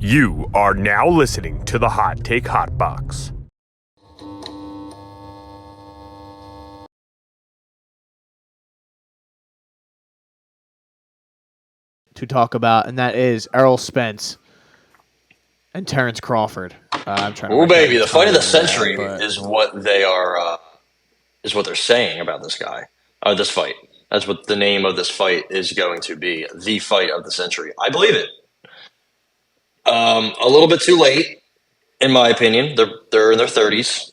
You are now listening to the Hot Take Hot Box. To talk about, and that is Errol Spence and Terence Crawford. I'm trying to. Oh baby, the fight of the that, century is what they are. Is what they're saying about this guy, this fight. That's what the name of this fight is going to be. The fight of the century. I believe it. A little bit too late, in my opinion. They're in their 30s,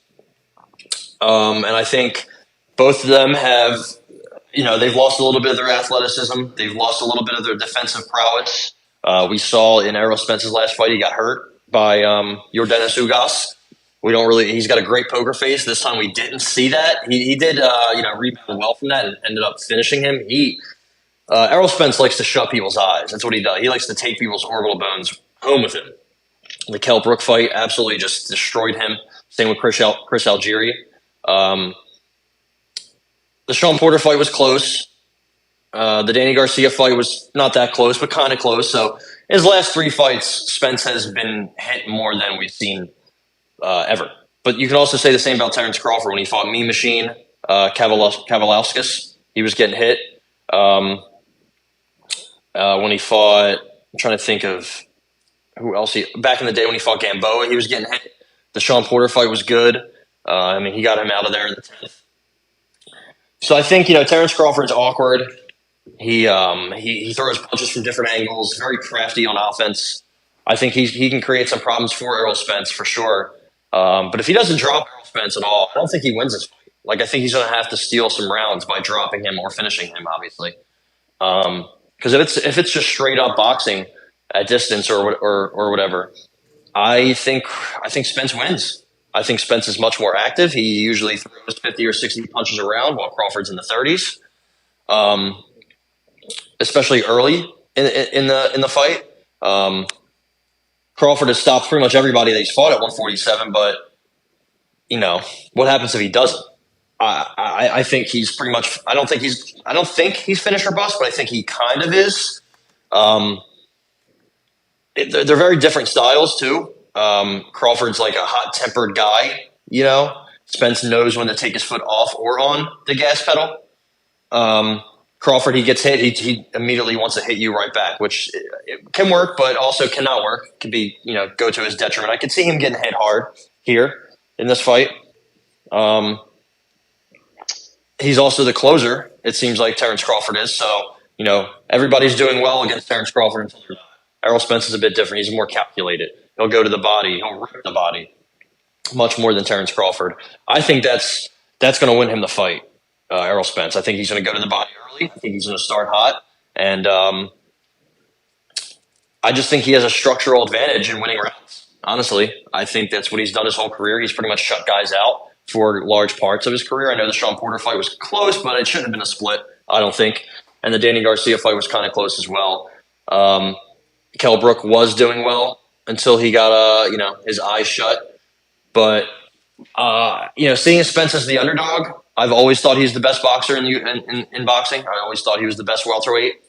and I think both of them have. They've lost a little bit of their athleticism. They've lost a little bit of their defensive prowess. We saw in Errol Spence's last fight, he got hurt by Yordenis Ugas. He's got a great poker face. This time we didn't see that. He did, rebound well from that and ended up finishing him. Errol Spence likes to shut people's eyes. That's what he does. He likes to take people's orbital bones home with him. The Kell Brook fight absolutely just destroyed him. Same with Chris Algieri. The Sean Porter fight was close. The Danny Garcia fight was not that close, but kind of close. So his last three fights, Spence has been hit more than we've seen ever. But you can also say the same about Terence Crawford when he fought Mean Machine, Kavalauskas. He was getting hit. When he fought, I'm trying to think of who else. Back in the day when he fought Gamboa, he was getting hit. The Sean Porter fight was good. He got him out of there in the 10th. So I think, Terence Crawford's awkward. He throws punches from different angles, very crafty on offense. I think he can create some problems for Errol Spence for sure. But if he doesn't drop Errol Spence at all, I don't think he wins this fight. Like, I think he's going to have to steal some rounds by dropping him or finishing him, obviously. Because if it's just straight up boxing at distance or whatever, I think Spence wins. I think Spence is much more active. He usually throws 50 or 60 punches around while Crawford's in the 30s, especially early in the fight. Crawford has stopped pretty much everybody that he's fought at 147, but what happens if he doesn't? I think he's pretty much. I don't think he's finished or bust, but I think he kind of is. They're very different styles too. Crawford's like a hot-tempered guy, Spence knows when to take his foot off or on the gas pedal. Crawford, he gets hit, he immediately wants to hit you right back, which it can work, but also cannot work. It could be, go to his detriment. I could see him getting hit hard here in this fight. He's also the closer, it seems like Terence Crawford is. So, everybody's doing well against Terence Crawford until they're not. Errol Spence is a bit different. He's more calculated. He'll go to the body. He'll rip the body much more than Terence Crawford. I think that's going to win him the fight, Errol Spence. I think he's going to go to the body early. I think he's going to start hot. And I just think he has a structural advantage in winning rounds. Honestly, I think that's what he's done his whole career. He's pretty much shut guys out for large parts of his career. I know the Sean Porter fight was close, but it shouldn't have been a split, I don't think. And the Danny Garcia fight was kind of close as well. Kell Brook was doing well until he got his eyes shut. But seeing Spence as the underdog, I've always thought he's the best boxer in boxing. I always thought he was the best welterweight.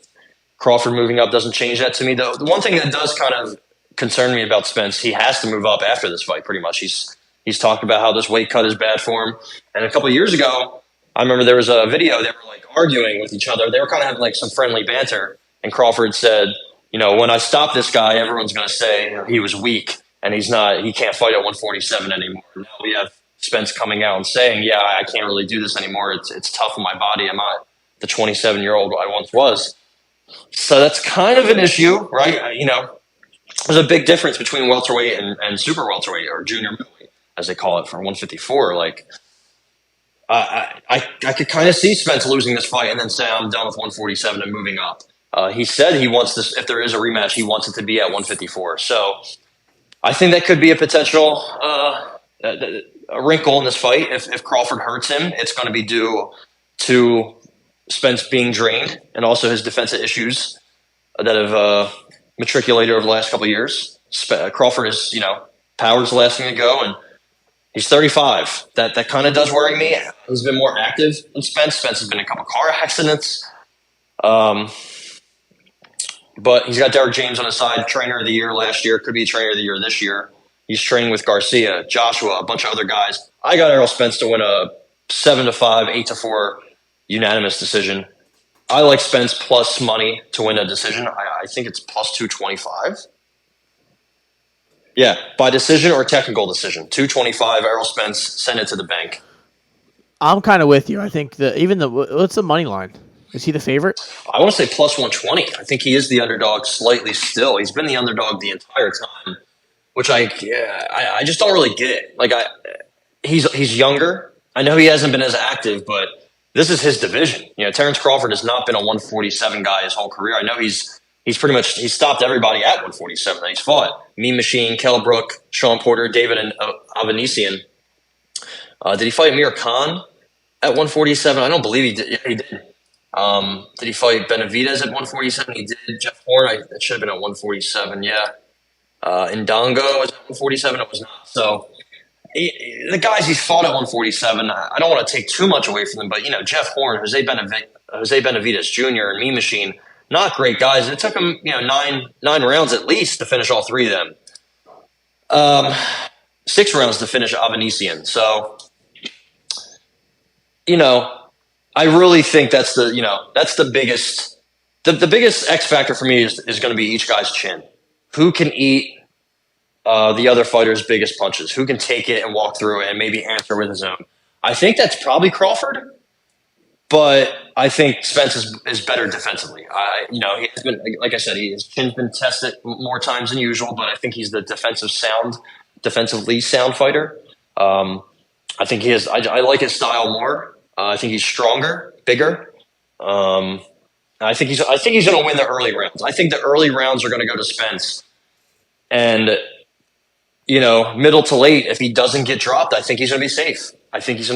Crawford moving up doesn't change that to me. The one thing that does kind of concern me about Spence, he has to move up after this fight. Pretty much, he's talked about how this weight cut is bad for him. And a couple of years ago, I remember there was a video. They were like arguing with each other. They were kind of having like some friendly banter. And Crawford said, when I stop this guy, everyone's going to say he was weak and he can't fight at 147 anymore. Now we have Spence coming out and saying, yeah, I can't really do this anymore. It's tough on my body. I'm not the 27-year-old I once was. So that's kind of an issue, right? There's a big difference between welterweight and super welterweight or junior middleweight, as they call it, for 154. Like, I could kind of see Spence losing this fight and then say, I'm done with 147 and moving up. He said he wants this, if there is a rematch, he wants it to be at 154. So I think that could be a potential a wrinkle in this fight. If Crawford hurts him, it's going to be due to Spence being drained and also his defensive issues that have matriculated over the last couple of years. Crawford is, power's the last thing to go, and he's 35. That kind of does worry me. He's been more active than Spence. Spence has been in a couple car accidents. But he's got Derek James on his side, trainer of the year last year, could be trainer of the year this year. He's training with Garcia, Joshua, a bunch of other guys. I got Errol Spence to win a 7-5, 8-4 unanimous decision. I like Spence plus money to win a decision. I think it's plus 225. Yeah, by decision or technical decision. 225, Errol Spence, send it to the bank. I'm kind of with you. I think what's the money line? Is he the favorite? I want to say plus 120. I think he is the underdog slightly still. He's been the underdog the entire time, which I just don't really get it. Like he's younger. I know he hasn't been as active, but this is his division. You know, Terence Crawford has not been a 147 guy his whole career. I know he's pretty much he's stopped everybody at 147 that he's fought. Mean Machine, Kell Brook, Sean Porter, David and Avanesian. Did he fight Amir Khan at 147? I don't believe he did. Yeah, he did. Did he fight Benavidez at 147? He did. Jeff Horn, that should have been at 147. Yeah. Ndongo was at 147. It was not. So the guys he's fought at 147, I don't want to take too much away from them, but Jeff Horn, Jose Benavidez Jr. and Mean Machine, not great guys. It took them nine rounds at least to finish all three of them. 6 rounds to finish Avanesian. So I really think that's the biggest the biggest X factor for me is going to be each guy's chin. Who can eat the other fighter's biggest punches? Who can take it and walk through it and maybe answer with his own? I think that's probably Crawford, but I think Spence is better defensively. He has been, like I said, his chin's been tested more times than usual, but I think he's the defensively sound fighter. I think he is. I like his style more. I think he's stronger, bigger. I think he's going to win the early rounds. I think the early rounds are going to go to Spence, and middle to late, if he doesn't get dropped, I think he's going to be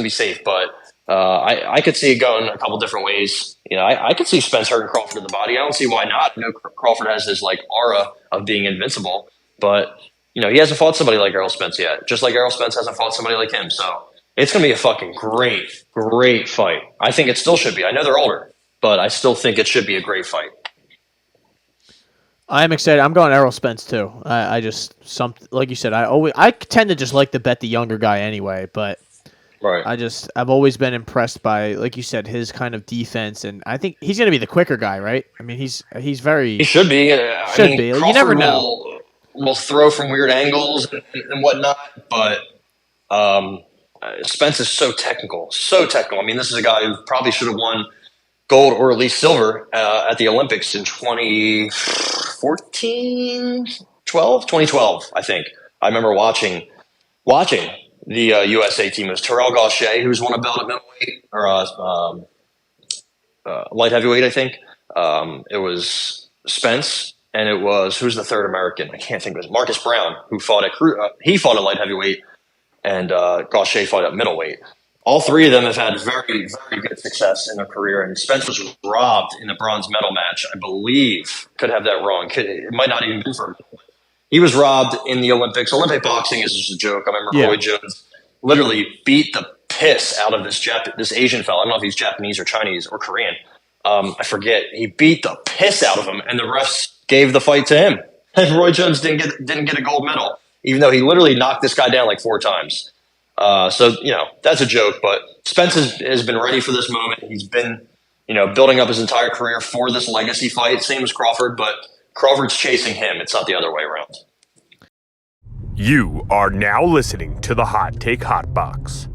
safe. But I could see it going a couple different ways. I could see Spence hurting Crawford in the body. I don't see why not. Crawford has this aura of being invincible, but he hasn't fought somebody like Errol Spence yet. Just like Errol Spence hasn't fought somebody like him. So it's going to be a fucking great fight. I think it still should be. I know they're older, but I still think it should be a great fight. I'm excited. I'm going Errol Spence too. I just like you said. I tend to just like to bet the younger guy anyway, but right. I've always been impressed by, like you said, his kind of defense, and I think he's going to be the quicker guy, right? I mean, he should be. He should be. You never know. Will throw from weird angles and whatnot, but Spence is so technical. I mean, this is a guy who probably should have won gold or at least silver at the Olympics in 2012, I think. I remember watching the USA team. It was Terrell Gaucher, who's won a belt at middleweight or light heavyweight, I think. It was Spence, and it was who's the third American? I can't think of it. Marcus Brown, who fought he fought at light heavyweight, and Gaucher fought at middleweight. All three of them have had very, very good success in their career, and Spence was robbed in the bronze medal match, I believe. Could have that wrong. It might not even be for him. He was robbed in the Olympics. Olympic boxing is just a joke. I remember Roy Jones literally beat the piss out of this Asian fella. I don't know if he's Japanese or Chinese or Korean. I forget. He beat the piss out of him, and the refs gave the fight to him. And Roy Jones didn't get a gold medal, even though he literally knocked this guy down like 4 times. So that's a joke, but Spence has been ready for this moment. He's been, building up his entire career for this legacy fight, same as Crawford, but Crawford's chasing him. It's not the other way around. You are now listening to the Hot Take Hot Box.